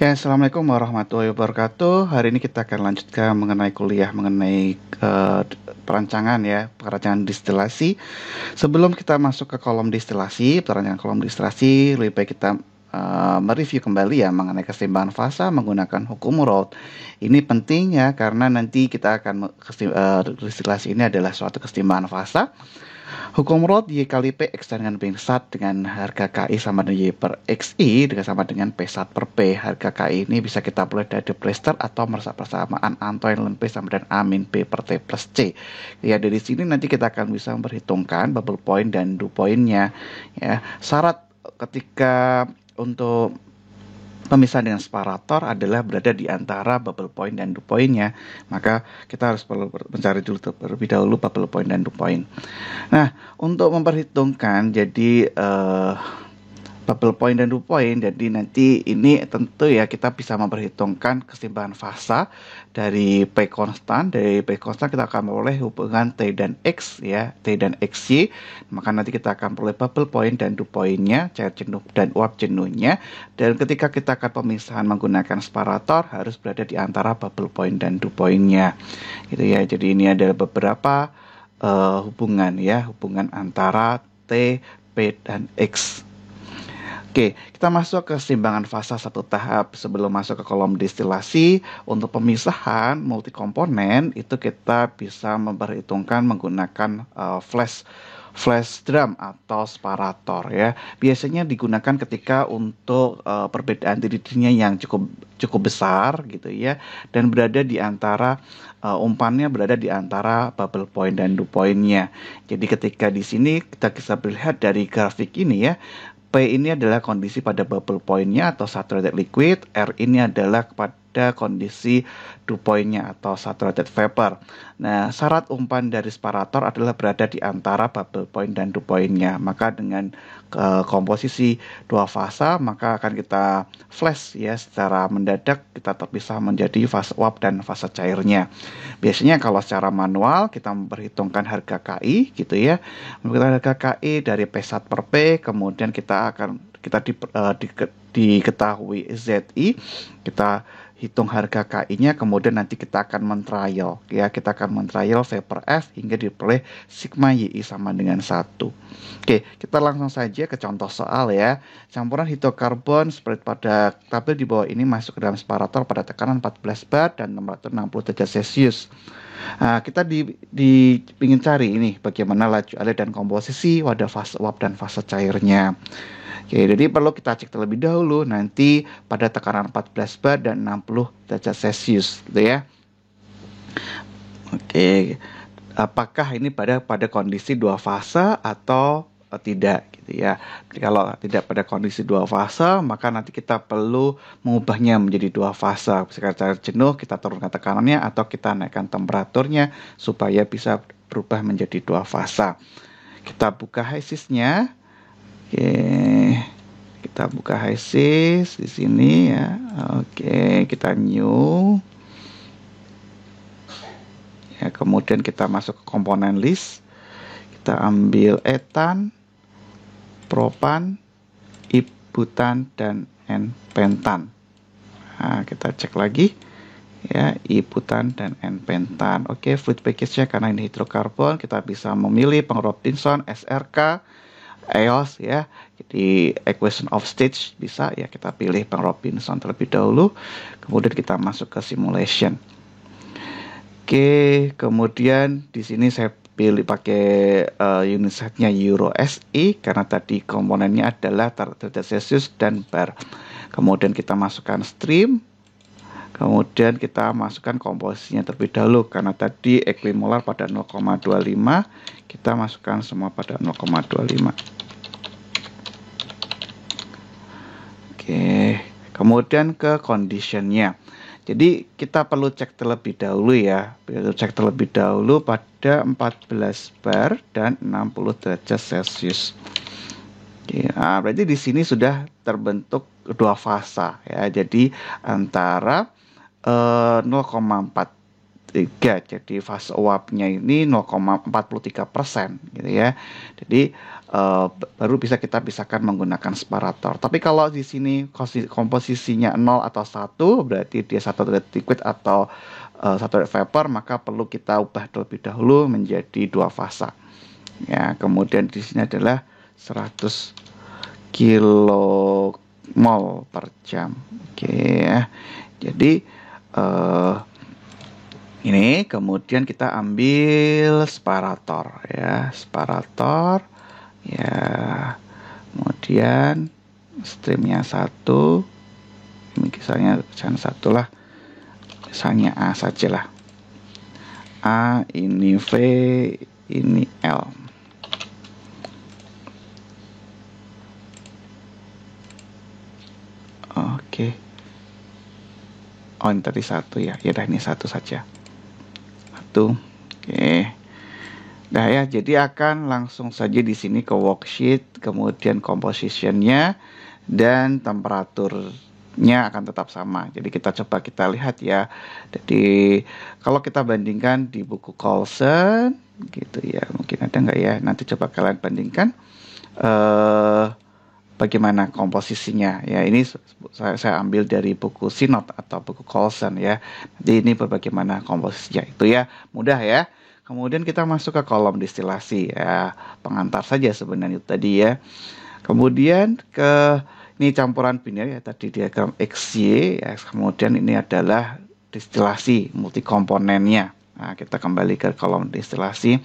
Ya, Assalamualaikum warahmatullahi wabarakatuh. Hari ini kita akan lanjutkan mengenai kuliah mengenai perancangan ya, perancangan distilasi. Sebelum kita masuk ke kolom distilasi, perancangan kolom distilasi, lebih baik kita mereview kembali ya mengenai keseimbangan fasa menggunakan hukum Raoult. Ini penting ya karena nanti kita akan distilasi ini adalah suatu keseimbangan fasa. Hukum Raoult Y kali P X dengan P1 dengan harga KI sama dengan Y per XI dengan sama dengan P1 per P. Harga KI ini bisa kita peroleh dari Prester atau merusak persamaan Antoine Lempe sama dengan A min P per T plus C. Ya, dari sini nanti kita akan bisa memperhitungkan bubble point dan dew point-nya. Ya, syarat ketika untuk pemisahan dengan separator adalah berada di antara bubble point dan dew point-nya. Maka kita harus perlu mencari dulu terlebih dahulu bubble point dan dew point. Nah, untuk memperhitungkan jadi bubble point dan dew point, jadi nanti ini tentu ya kita bisa memperhitungkan keseimbangan fasa dari P konstan. Dari P konstan kita akan memperoleh hubungan T dan X ya, T dan XY. Maka nanti kita akan memperoleh bubble point dan dew point-nya, cair jenuh dan uap jenuhnya. Dan ketika kita akan pemisahan menggunakan separator harus berada di antara bubble point dan dew point-nya. Gitu ya. Jadi ini adalah beberapa hubungan ya, hubungan antara T, P, dan X. Oke, kita masuk ke keseimbangan fasa satu tahap. Sebelum masuk ke kolom distilasi, untuk pemisahan multikomponen itu kita bisa memperhitungkan menggunakan flash drum atau separator ya. Biasanya digunakan ketika untuk perbedaan titik-titiknya yang cukup besar gitu ya, dan berada di antara umpannya berada di antara bubble point dan dew point-nya. Jadi ketika di sini kita bisa melihat dari grafik ini ya, P ini adalah kondisi pada bubble point-nya atau saturated liquid, R ini adalah pada kondisi dew point-nya atau saturated vapor. Nah, syarat umpan dari separator adalah berada di antara bubble point dan dew point-nya. Maka dengan komposisi dua fasa, maka akan kita flash ya secara mendadak, kita terpisah menjadi fase uap dan fase cairnya. Biasanya kalau secara manual kita memperhitungkan harga KI gitu ya. Memperhitungkan harga KI dari P1 per P, kemudian diketahui ZI, kita hitung harga KI-nya, kemudian nanti kita akan mentrial ya, kita akan mentrial V per F hingga diperoleh sigma YI sama dengan 1. Oke, kita langsung saja ke contoh soal ya. Campuran hidrokarbon seperti pada tabel di bawah ini masuk ke dalam separator pada tekanan 14 bar dan 660 derajat Celcius. Nah, kita ingin cari ini bagaimana laju alir dan komposisi wadah fase uap dan fase cairnya. Oke, jadi perlu kita cek terlebih dahulu nanti pada tekanan 14 bar dan 60 derajat Celcius gitu ya. Oke, apakah ini pada kondisi dua fase atau tidak gitu ya. Jadi kalau tidak pada kondisi dua fase, maka nanti kita perlu mengubahnya menjadi dua fase. Secara jenuh kita turunkan tekanannya atau kita naikkan temperaturnya supaya bisa berubah menjadi dua fase. Kita buka HISIS-nya. Oke, kita buka HISIS di sini ya. Oke, kita new. Ya, kemudian kita masuk ke komponen list. Kita ambil etan, propan, ibutan, dan N-pentan. Nah, kita cek lagi ya, ibutan dan N-pentan. Oke, fluid package-nya karena ini hidrokarbon, kita bisa memilih Pengrobinson, SRK, EOS ya. Jadi equation of stage bisa ya, kita pilih Pengrobinson terlebih dahulu. Kemudian kita masuk ke simulation. Oke, kemudian di sini saya pilih pakai unit setnya Euro SI karena tadi komponennya adalah derajat Celcius dan bar. Kemudian kita masukkan stream. Kemudian kita masukkan komposisinya terlebih dahulu karena tadi equimolar pada 0,25, kita masukkan semua pada 0,25. Oke, kemudian ke conditionnya. Jadi kita perlu cek terlebih dahulu ya, cek terlebih dahulu pada 14 bar dan 60 derajat Celcius. Nah, berarti di sini sudah terbentuk dua fasa ya. Jadi antara 0,4 3. Jadi fase uapnya ini 0,43% gitu ya. Jadi baru bisa kita pisahkan menggunakan separator. Tapi kalau di sini komposisinya 0 atau 1, berarti dia satu liquid atau satu vapor, maka perlu kita ubah terlebih dahulu menjadi 2 fasa. Ya, kemudian di sini adalah 100 kilomol per jam. Oke ya. Jadi ini kemudian kita ambil separator ya, separator ya. Kemudian streamnya 1, misalnya jangan 1 lah, misalnya A sajalah. A ini V, ini L. Oke. Oh, ini tadi 1 ya. Ya udah, ini 1 saja. 1. Oke. Nah ya, jadi akan langsung saja di sini ke worksheet, kemudian compositionnya dan temperaturnya akan tetap sama. Jadi kita coba kita lihat ya. Jadi kalau kita bandingkan di buku Coulson gitu ya, mungkin ada nggak ya? Nanti coba kalian bandingkan bagaimana komposisinya ya. Ini saya ambil dari buku Synod atau buku Coulson ya. Jadi ini bagaimana komposisinya, itu ya, mudah ya. Kemudian kita masuk ke kolom distilasi ya, pengantar saja sebenarnya itu tadi ya. Kemudian ini campuran binary ya, tadi diagram XY ya. Kemudian ini adalah distilasi multikomponennya. Nah, kita kembali ke kolom distilasi.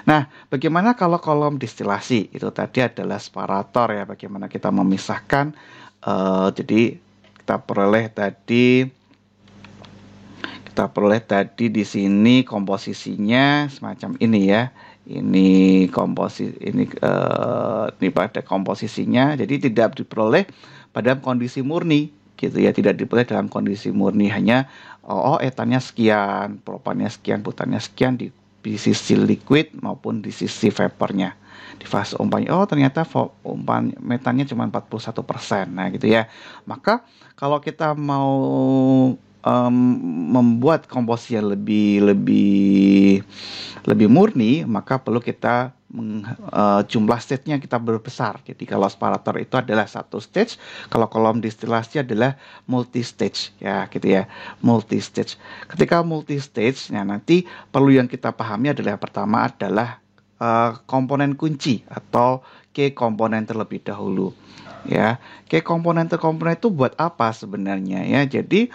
Nah, bagaimana kalau kolom distilasi? Itu tadi adalah separator ya, bagaimana kita memisahkan. Jadi kita peroleh tadi di sini komposisinya semacam ini ya. Ini pada komposisinya. Jadi tidak diperoleh pada kondisi murni gitu ya, tidak diperoleh dalam kondisi murni, hanya etannya sekian, propannya sekian, butannya sekian di sisi liquid maupun di sisi vapornya. Di fase umpanya ternyata metannya cuma 41%. Nah gitu ya. Maka kalau kita mau membuat komposisi yang lebih murni, maka perlu kita jumlah stage-nya kita berbesar. Jadi kalau separator itu adalah 1 stage, kalau kolom distilasi adalah multi stage ya, gitu ya, multi stage. Ketika multi stage, nah nanti perlu yang kita pahami adalah yang pertama adalah komponen kunci atau key komponen terlebih dahulu ya. Key komponen itu buat apa sebenarnya ya? Jadi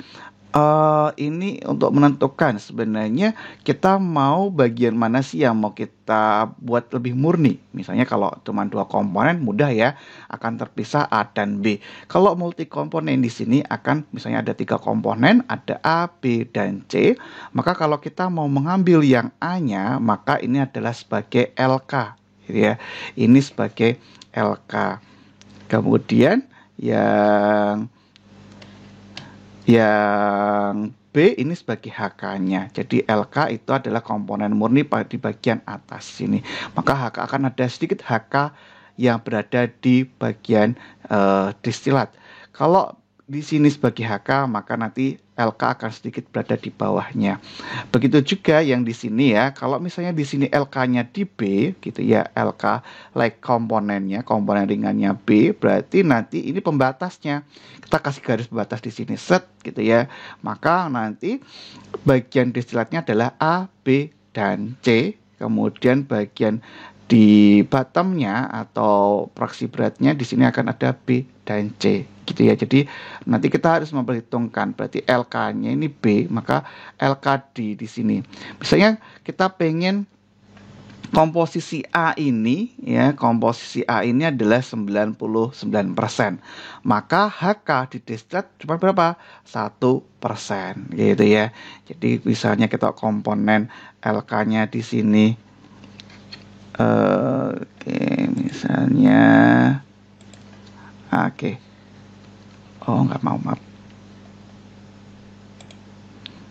ini untuk menentukan sebenarnya kita mau bagian mana sih yang mau kita buat lebih murni. Misalnya kalau cuma 2 komponen mudah ya, akan terpisah A dan B. Kalau multi komponen di sini akan misalnya ada 3 komponen, ada A, B, dan C. Maka kalau kita mau mengambil yang A-nya, maka ini adalah sebagai LK gitu ya. Ini sebagai LK. Kemudian yang B ini sebagai HK-nya. Jadi LK itu adalah komponen murni di bagian atas sini. Maka HK akan ada sedikit HK yang berada di bagian distilat. Kalau di sini sebagai HK, maka nanti LK akan sedikit berada di bawahnya. Begitu juga yang di sini ya. Kalau misalnya di sini LK-nya di B gitu ya, LK like komponennya, komponen ringannya B, berarti nanti ini pembatasnya. Kita kasih garis pembatas di sini set gitu ya. Maka nanti bagian distilatnya adalah A, B, dan C. Kemudian bagian di bottomnya atau fraksi beratnya di sini akan ada B dan C gitu ya. Jadi nanti kita harus memperhitungkan berarti LK-nya ini B, maka LKD di sini. Misalnya kita pengen komposisi A ini ya, komposisi A ini adalah 99%. Maka HK di distilat cuma berapa? 1% gitu ya. Jadi misalnya kita komponen LK-nya di sini misalnya nggak mau, maaf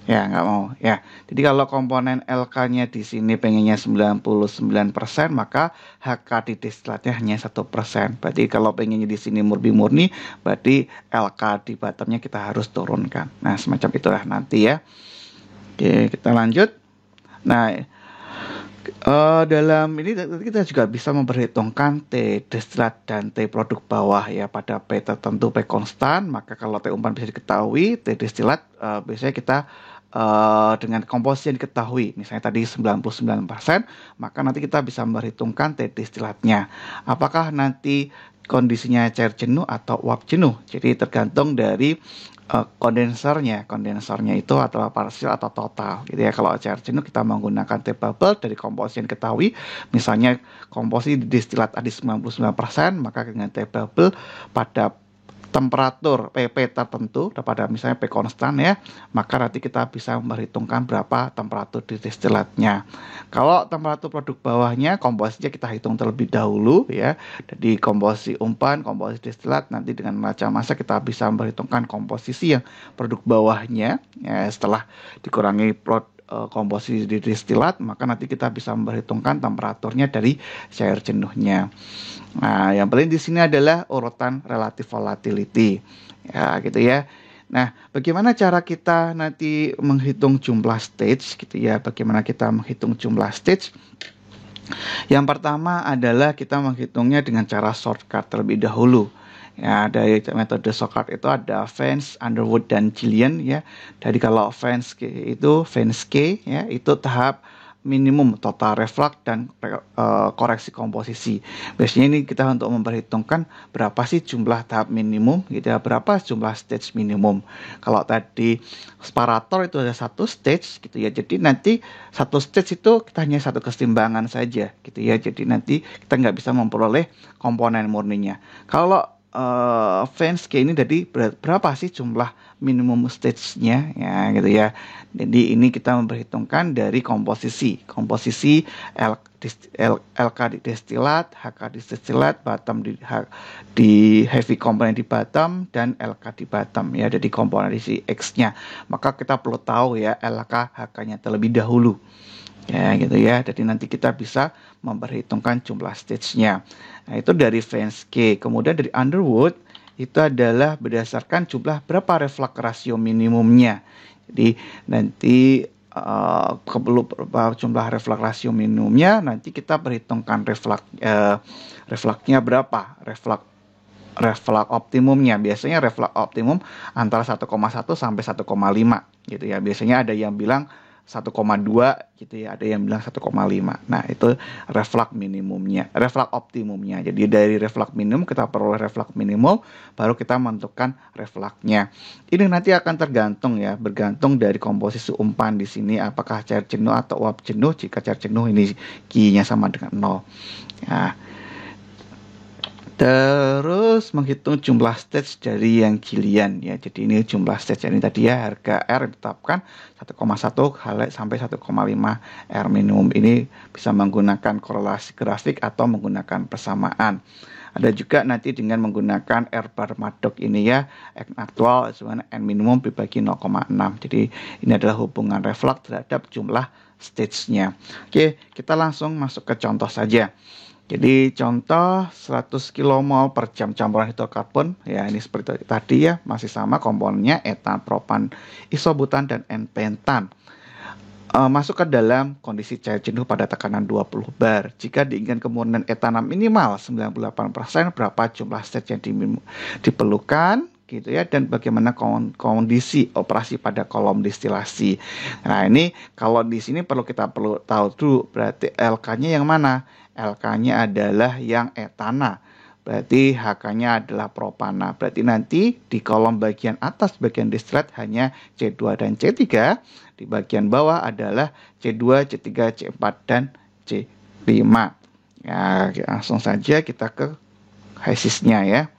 ya, nggak mau ya. Jadi kalau komponen LK-nya di sini pengennya 99%, maka HK di distilatnya hanya 1%. Berarti kalau pengennya di sini murni, berarti LK di bottomnya kita harus turunkan. Nah semacam itulah nanti ya. Oke, kita lanjut. Nah, dalam ini kita juga bisa memperhitungkan T destilat dan T produk bawah ya pada P tertentu, P konstan. Maka kalau T umpan bisa diketahui, T destilat biasanya kita dengan komposisi yang diketahui, misalnya tadi 99%, maka nanti kita bisa memperhitungkan T destilatnya. Apakah nanti kondisinya cair jenuh atau uap jenuh? Jadi tergantung dari kondensernya itu adalah parsial atau total gitu ya. Kalau cair jenuh kita menggunakan T bubble dari komposisi yang diketahui, misalnya komposisi destilat tadi 99%, maka dengan T bubble pada temperatur PP tertentu pada misalnya P konstan ya, maka nanti kita bisa memperhitungkan berapa temperatur di destilatnya. Kalau temperatur produk bawahnya, komposisinya kita hitung terlebih dahulu ya. Jadi komposisi umpan, komposisi destilat, nanti dengan neraca massa kita bisa memperhitungkan komposisi yang produk bawahnya ya, setelah dikurangi komposisi di destilat, maka nanti kita bisa memperhitungkan temperaturnya dari cair jenuhnya. Nah, yang paling di sini adalah urutan relative volatility. Ya, gitu ya. Nah, bagaimana cara kita nanti menghitung jumlah stage gitu ya? Bagaimana kita menghitung jumlah stage? Yang pertama adalah kita menghitungnya dengan cara shortcut terlebih dahulu. Ya, dari metode shortcut itu ada Vance, Underwood, dan Gillian ya. Dari kalau Vance K ya, itu tahap minimum total reflux dan koreksi komposisi. Biasanya ini kita untuk memperhitungkan berapa sih jumlah tahap minimum gitu ya, berapa jumlah stage minimum. Kalau tadi separator itu ada satu stage gitu ya, jadi nanti satu stage itu kita hanya satu keseimbangan saja gitu ya, jadi nanti kita nggak bisa memperoleh komponen murninya. Kalau Vance K ini jadi berapa sih jumlah minimum stage-nya ya gitu ya. Jadi ini kita memperhitungkan dari komposisi LK di destilat, HK di destilat, bottom di heavy komponen di bottom, dan LK di bottom ya, jadi komponen di X-nya. Maka kita perlu tahu ya LK HK-nya terlebih dahulu. Ya gitu ya, jadi nanti kita bisa memperhitungkan jumlah stage-nya. Nah, itu dari Vance K. Kemudian dari Underwood itu adalah berdasarkan jumlah berapa reflux rasio minimumnya. Jadi nanti jumlah reflux rasio minimumnya, nanti kita perhitungkan refluxnya berapa, reflux optimumnya. Biasanya reflux optimum antara 1,1 sampai 1,5 gitu ya. Biasanya ada yang bilang 1,2 gitu ya, ada yang bilang 1,5. Nah, itu reflux minimumnya, reflux optimumnya. Jadi dari reflux minimum kita peroleh reflux minimum, baru kita menentukan refluxnya. Ini nanti akan tergantung ya, bergantung dari komposisi umpan di sini, apakah cair jenuh atau uap jenuh. Jika cair jenuh ini Q-nya sama dengan 0. Ya. Terus menghitung jumlah stage dari yang Gillian ya. Jadi ini jumlah stage ini tadi ya, harga R ditetapkan 1,1 sampai 1,5 R minimum. Ini bisa menggunakan korelasi grafik atau menggunakan persamaan. Ada juga nanti dengan menggunakan R bar Maddox ini ya, N aktual dengan N minimum dibagi 0,6. Jadi ini adalah hubungan reflux terhadap jumlah stage-nya. Oke, kita langsung masuk ke contoh saja. Jadi contoh 100 kmol per jam campuran hidrokarbon ya, ini seperti tadi ya, masih sama komponennya etan, propan, isobutan, dan N-pentan. Masuk ke dalam kondisi cair jenuh pada tekanan 20 bar. Jika diinginkan kemudian etanol minimal 98%, berapa jumlah stage yang diperlukan gitu ya, dan bagaimana kondisi operasi pada kolom destilasi. Nah, ini kalau di sini perlu tahu dulu berarti LK-nya yang mana? LK-nya adalah yang etana. Berarti HK-nya adalah propana. Berarti nanti di kolom bagian atas bagian destilat hanya C2 dan C3. Di bagian bawah adalah C2, C3, C4, dan C5. Ya, langsung saja kita ke HISIS-nya ya.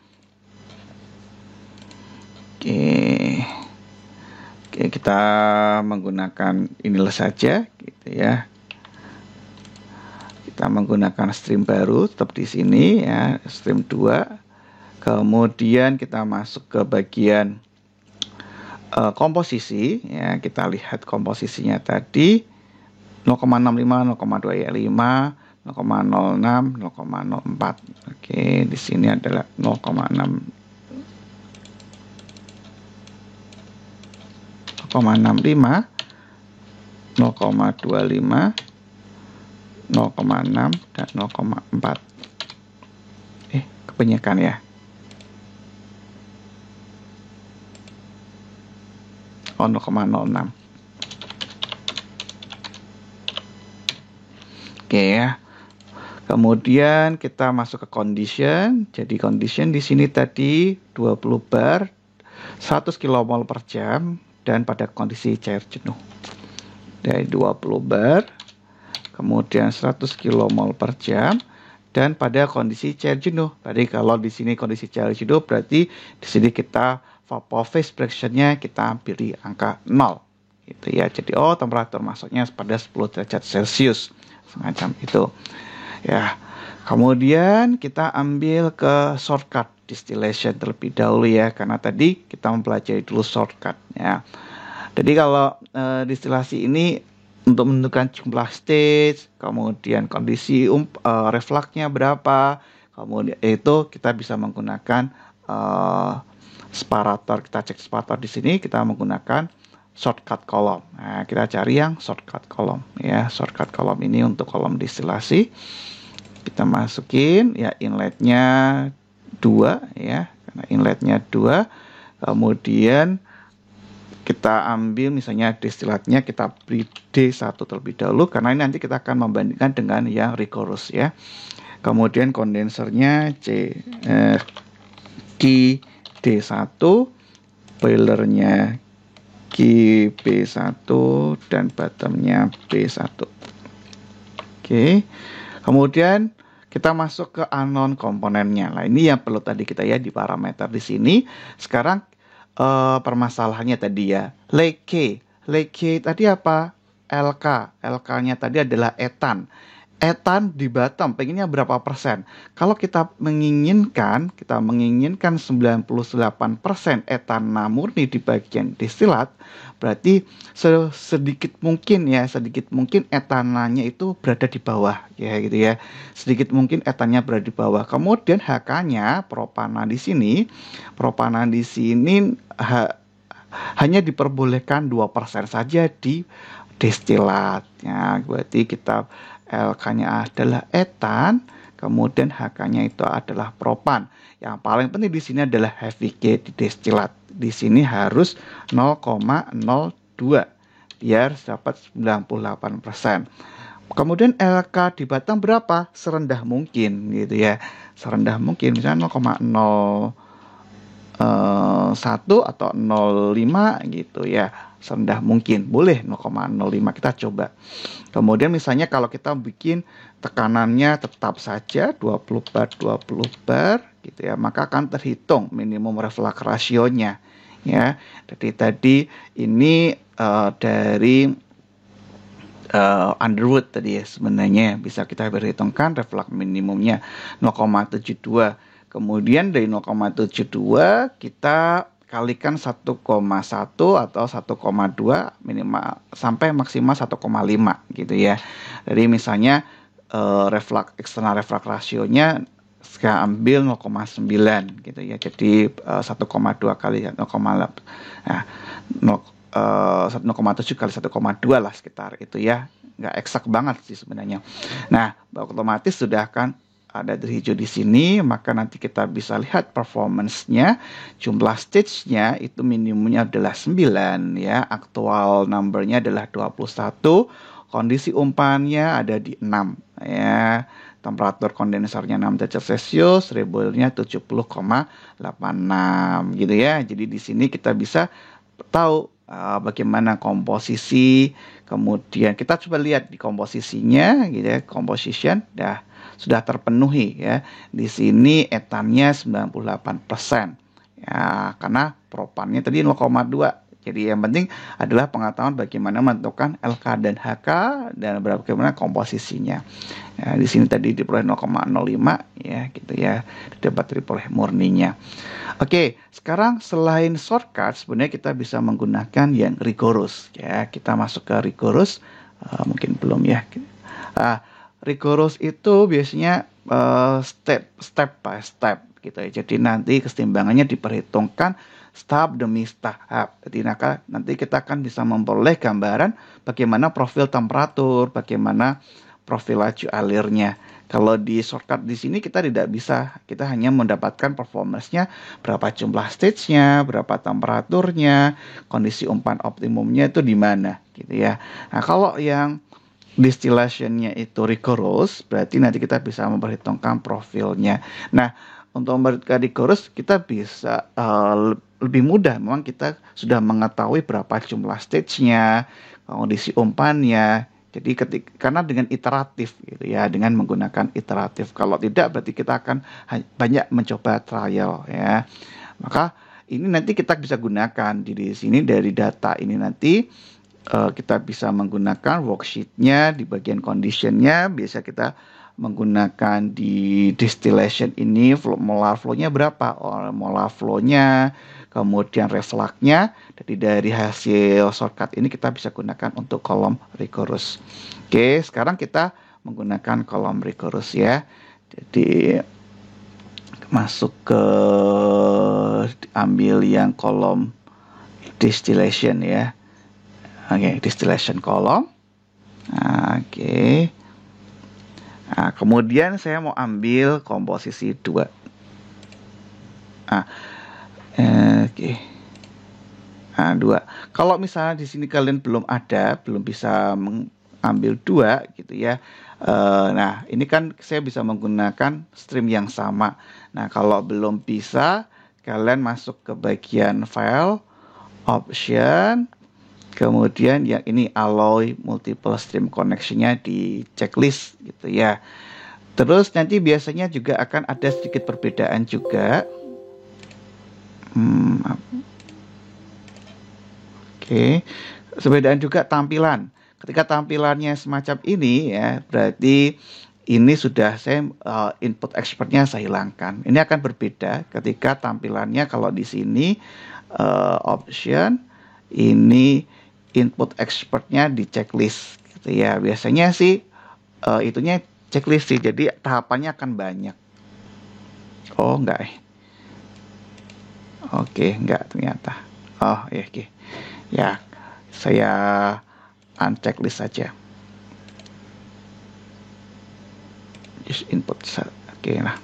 Oke, kita menggunakan inilah saja gitu ya. Kita menggunakan stream baru tetap di sini ya, stream 2. Kemudian kita masuk ke bagian komposisi ya, kita lihat komposisinya tadi 0,65, 0,2Y5, 0,06, 0,04. Oke, di sini adalah 0,65, 0,25, 0,6, dan 0,4. Kebanyakan ya. Oh, 0,06. Oke ya. Kemudian kita masuk ke condition. Jadi condition di sini tadi 20 bar, 100 kmol per jam, dan pada kondisi cair jenuh. Dari 20 bar, kemudian 100 kmol per jam, dan pada kondisi cair jenuh. Berarti kalau di sini kondisi cair jenuh, berarti di sini kita vapor phase fraction-nya kita pilih angka 0. Gitu ya. Jadi temperatur masuknya pada 10 derajat Celcius. Semacam itu. Ya. Kemudian kita ambil ke shortcut distillation terlebih dahulu ya, karena tadi kita mempelajari dulu shortcut ya. Jadi kalau distilasi ini untuk menentukan jumlah stage, kemudian kondisi refluxnya berapa, kemudian itu kita bisa menggunakan separator. Kita cek separator di sini, kita menggunakan shortcut column. Nah, kita cari yang shortcut column ya. Shortcut column ini untuk kolom distilasi. Kita masukin ya inletnya 2 ya, karena inletnya 2. Kemudian kita ambil misalnya distilatnya, kita beri D1 terlebih dahulu, karena ini nanti kita akan membandingkan dengan yang rigorous ya. Kemudian kondensernya D1, boilernya B1, dan bottomnya B1. Oke. Kemudian kita masuk ke unknown komponennya. Nah, ini yang perlu tadi kita ya di parameter di sini. Sekarang permasalahannya tadi ya. Leakage tadi apa? LK-nya tadi adalah etan. Etan di bottom pengennya berapa persen? Kalau kita menginginkan 98% etana murni di bagian distilat, berarti sedikit mungkin etananya itu berada di bawah ya gitu ya. Sedikit mungkin etannya berada di bawah. Kemudian HK-nya propana di sini hanya diperbolehkan 2% saja di destilat. Ya, berarti kita LK-nya adalah etan, kemudian HK-nya itu adalah propan. Yang paling penting di sini adalah HVG di destilat. Di sini harus 0,02 biar dapat 98%. Kemudian LK di bottom berapa? Serendah mungkin gitu ya. Serendah mungkin misalnya 0,01 atau 0,5 gitu ya. Serendah mungkin, boleh 0,05, kita coba. Kemudian misalnya kalau kita bikin tekanannya tetap saja 20 bar gitu ya, maka akan terhitung minimum reflux rasionya ya. Jadi tadi ini dari Underwood tadi ya, sebenarnya bisa kita perhitungkan reflux minimumnya 0,72. Kemudian dari 0,72 kita kalikan 1,1 atau 1,2 minimal sampai maksimal 1,5 gitu ya. Jadi misalnya eksternal reflux rasionya saya ambil 0,9 gitu ya. Jadi 1,2 kali 0,8. Nah, 1,7 kali 1,2 lah sekitar itu ya. Nggak eksak banget sih sebenarnya. Nah, otomatis sudah akan ada dari hijau di sini, maka nanti kita bisa lihat performance-nya, jumlah stage-nya itu minimumnya adalah 9 ya, aktual number-nya adalah 21, kondisi umpannya ada di 6 ya, temperatur kondensernya 6 derajat Celcius, reboilnya 70,86 gitu ya. Jadi di sini kita bisa tahu bagaimana komposisi, kemudian kita coba lihat di komposisinya gitu ya, composition sudah terpenuhi ya. Di sini etannya 98% ya, karena propannya tadi 0,2. Jadi yang penting adalah pengetahuan bagaimana menentukan LK dan HK dan bagaimana komposisinya. Ya, di sini tadi diperoleh 0,05 ya gitu ya, dapat diperoleh murninya. Oke, sekarang selain shortcut sebenarnya kita bisa menggunakan yang rigorous ya. Kita masuk ke rigorous, mungkin belum ya. Rigorous itu biasanya step by step gitu ya. Jadi nanti kesetimbangannya diperhitungkan tahap demi tahap. Jadi nanti kita akan bisa memperoleh gambaran bagaimana profil temperatur, bagaimana profil laju alirnya. Kalau di shortcut di sini kita tidak bisa, kita hanya mendapatkan performance-nya, berapa jumlah stage-nya, berapa temperaturnya, kondisi umpan optimumnya itu di mana, gitu ya. Nah, kalau yang distillation-nya itu rigorous, berarti nanti kita bisa memperhitungkan profilnya. Nah, untuk memperhitungkan rigorous, kita bisa lebih mudah. Memang kita sudah mengetahui berapa jumlah stage-nya, kondisi umpannya. Jadi karena dengan iteratif gitu ya, dengan menggunakan iteratif. Kalau tidak berarti kita akan banyak mencoba trial ya. Maka ini nanti kita bisa gunakan di sini dari data ini nanti kita bisa menggunakan worksheet-nya di bagian condition-nya. Biasa kita menggunakan di distillation ini molar flow-nya berapa, molar flow-nya, kemudian reflux-nya. Jadi dari hasil shortcut ini kita bisa gunakan untuk kolom rigorous. Oke, sekarang kita menggunakan kolom rigorous ya. Jadi masuk ke ambil yang kolom distillation ya. Oke, distillation column. Oke. Nah, kemudian saya mau ambil komposisi 2. Oke. Nah, 2. Kalau misalnya di sini kalian belum bisa mengambil 2 gitu ya. Nah, ini kan saya bisa menggunakan stream yang sama. Nah, kalau belum bisa, kalian masuk ke bagian file, option, kemudian yang ini allow multiple stream connection-nya di checklist gitu ya. Terus nanti biasanya juga akan ada sedikit perbedaan juga. Oke. Perbedaan juga tampilan. Ketika tampilannya semacam ini ya, berarti ini sudah saya input expertnya saya hilangkan. Ini akan berbeda ketika tampilannya kalau di sini option ini input expertnya di checklist gitu ya. Biasanya sih itunya checklist sih. Jadi tahapannya akan banyak. Oh, enggak. Oke, enggak ternyata. Oh, ya oke. Ya, saya unchecklist saja. Just input. Oke, nah.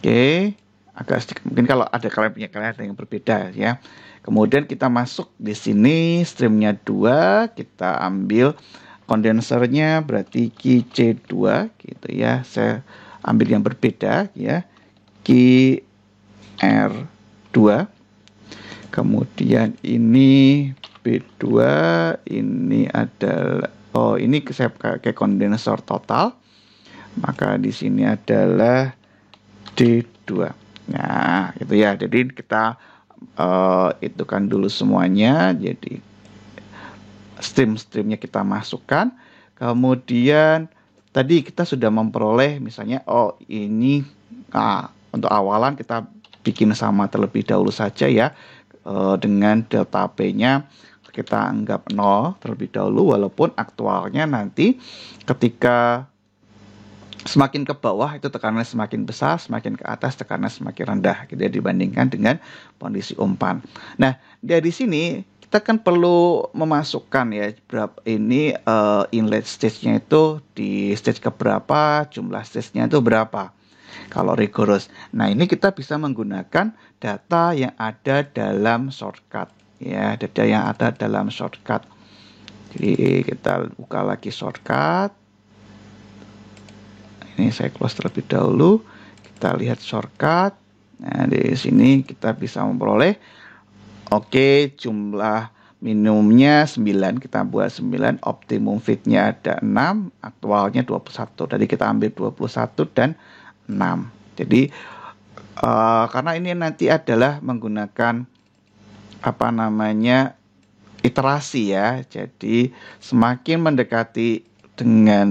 Oke, agak sedikit mungkin kalau ada kalian ada yang berbeda ya. Kemudian kita masuk di sini streamnya 2, kita ambil kondensernya berarti QC2 gitu ya. Saya ambil yang berbeda ya. QR2. Kemudian ini B2, ini adalah ini saya pakai kondensor total. Maka di sini adalah D2. Nah, itu ya. Jadi kita itu kan dulu semuanya, jadi stream-streamnya kita masukkan. Kemudian tadi kita sudah memperoleh misalnya ini untuk awalan kita bikin sama terlebih dahulu saja ya, dengan delta P-nya kita anggap 0 terlebih dahulu, walaupun aktualnya nanti ketika semakin ke bawah itu tekanannya semakin besar, semakin ke atas tekanannya semakin rendah gitu ya, dibandingkan dengan kondisi umpan. Nah, dari sini kita kan perlu memasukkan ya berapa ini inlet stage-nya itu di stage keberapa, jumlah stage-nya itu berapa kalau rigorous. Nah, ini kita bisa menggunakan data yang ada dalam shortcut ya, data yang ada dalam shortcut. Jadi kita buka lagi shortcut. Ini saya close terlebih dahulu. Kita lihat shortcut. Nah, di sini kita bisa memperoleh jumlah minimumnya 9, kita buat 9, optimum fit-nya ada 6, aktualnya 21. Tadi kita ambil 21 dan 6. Jadi karena ini nanti adalah menggunakan iterasi ya. Jadi semakin mendekati dengan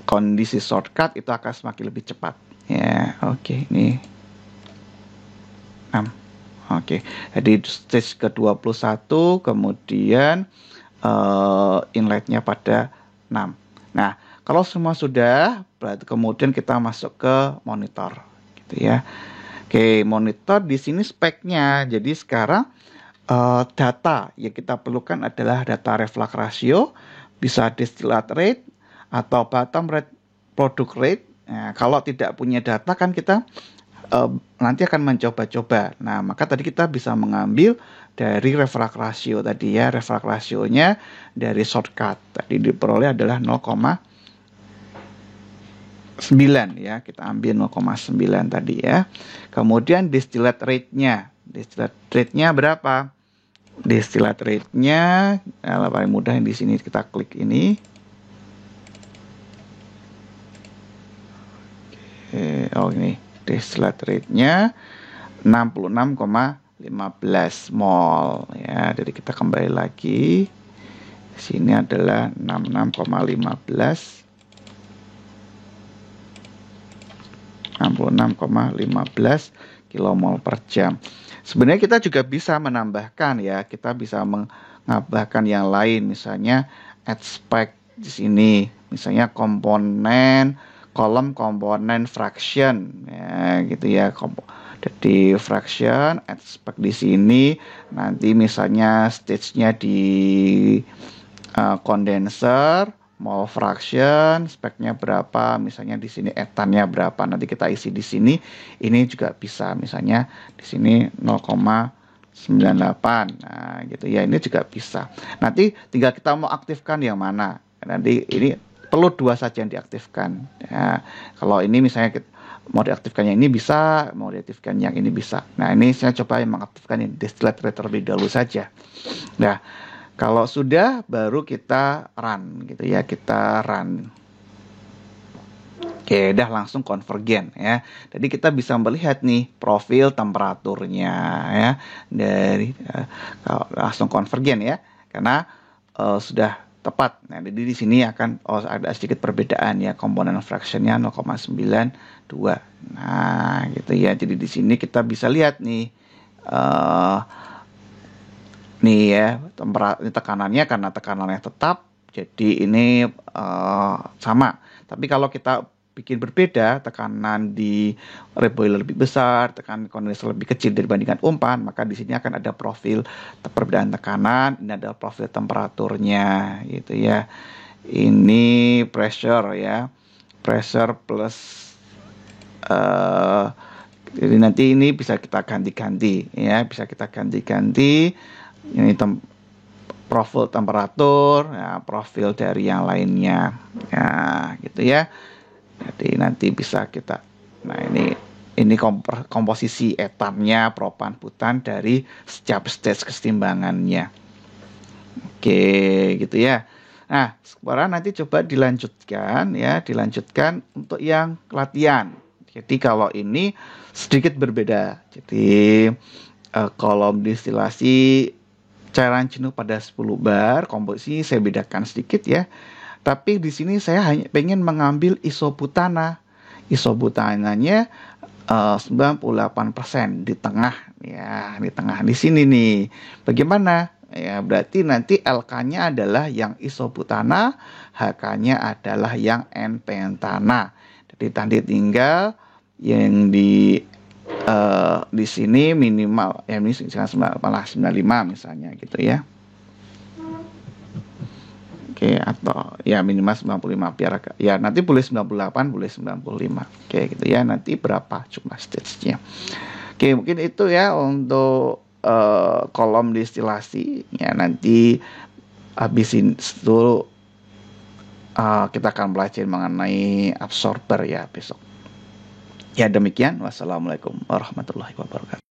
kondisi shortcut itu akan semakin lebih cepat ya. Ini 6. Jadi stage ke-21 kemudian inletnya pada 6. Nah, kalau semua sudah berarti kemudian kita masuk ke monitor gitu ya. Oke, monitor di sini speknya. Jadi sekarang data yang kita perlukan adalah data reflux ratio, bisa distillate rate atau bottom rate, product rate. Nah, kalau tidak punya data kan kita nanti akan mencoba-coba. Nah, maka tadi kita bisa mengambil dari reflux ratio tadi ya. Reflux rasionya dari shortcut tadi diperoleh adalah 0,9 ya. Kita ambil 0,9 tadi ya. Kemudian distillate rate-nya. Distillate rate-nya berapa? Distillate rate-nya paling mudah di sini kita klik ini. Oh ini distillate rate-nya 66,15 mol ya. Jadi kita kembali lagi. Di sini adalah 66,15 kilomol per jam. Sebenarnya kita juga bisa menambahkan ya, kita bisa menambahkan yang lain, misalnya add spec di sini, misalnya kolom komponen fraction ya gitu ya. Jadi fraction add spec di sini, nanti misalnya stage-nya di condenser, mol fraction, speknya berapa, misalnya di sini etannya berapa, nanti kita isi di sini. Ini juga bisa, misalnya di sini 0,98. Nah, gitu ya, ini juga bisa. Nanti tinggal kita mau aktifkan yang mana. Nanti ini perlu 2 saja yang diaktifkan. Ya, kalau ini misalnya kita mau diaktifkan yang ini bisa, mau diaktifkan yang ini bisa. Nah, ini saya coba yang mengaktifkan ini distillate rate terlebih dahulu saja. Nah, kalau sudah baru kita run gitu ya, kita run. Oke, udah langsung konvergen ya. Jadi kita bisa melihat nih profil temperaturnya ya dari langsung konvergen ya, karena sudah tepat. Nah, jadi di sini akan ada sedikit perbedaan ya, komponen fractionnya 0,92. Nah, gitu ya. Jadi di sini kita bisa lihat nih nih ya, tekanannya karena tekanannya tetap, jadi ini sama. Tapi kalau kita bikin berbeda, tekanan di reboiler lebih besar, tekanan kondenser lebih kecil dibandingkan umpan, maka di sini akan ada profil perbedaan tekanan, ini ada profil temperaturnya gitu ya. Ini pressure ya, pressure plus jadi nanti ini bisa kita ganti-ganti ya, bisa kita ganti-ganti. Ini profil temperatur ya, profil dari yang lainnya ya gitu ya. Jadi nanti bisa kita, nah ini komposisi etannya, propan, butan dari setiap stage kesetimbangannya. Oke gitu ya. Nah sekarang nanti coba dilanjutkan ya, dilanjutkan untuk yang latihan. Jadi kalau ini sedikit berbeda. Jadi kolom distilasi cairan jenuh pada 10 bar, komposisi saya bedakan sedikit ya. Tapi di sini saya hanya pengen mengambil isobutana. Isobutananya 98% di tengah ya, di tengah di sini nih. Bagaimana? Ya, berarti nanti LK-nya adalah yang isobutana, HK-nya adalah yang N-pentana. Jadi tadi tinggal yang di sini minimal ya, ini 95 misalnya gitu ya. Oke, atau ya minimal 95 biar ya, nanti boleh 98, boleh 95. Oke gitu ya, nanti berapa cuma stage-nya. Oke, mungkin itu ya untuk kolom distilasi ya. Nanti habisin dulu, kita akan belajar mengenai absorber ya besok. Ya demikian, wassalamualaikum warahmatullahi wabarakatuh.